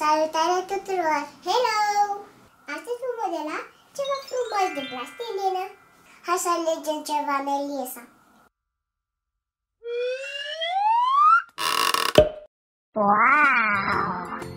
Salutare tuturor! Hello! Astăzi vom modela ceva frumos de plastilină. Hai să alegem ceva Melisa. Wow!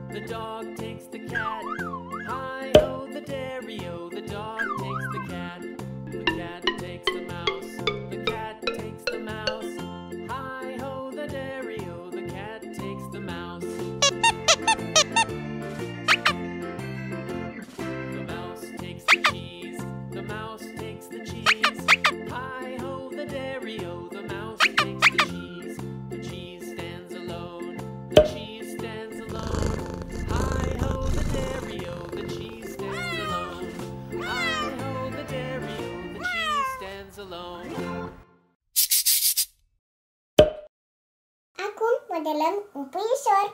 The dog takes the cat. Hi ho the dairy-o. The dog takes the cat. The cat takes the mouse. The cat takes the mouse. Hi ho the dairy-o. The cat takes the mouse. The mouse takes the cheese. The mouse takes the cheese. Hi ho the dairy-o. The mouse takes the cheese. The cheese stands alone. The cheese stands alone. Hi ho the dairy-o, the cheese stands alone. Hi ho the dairy-o, the cheese stands alone. Acum modelăm un puișor.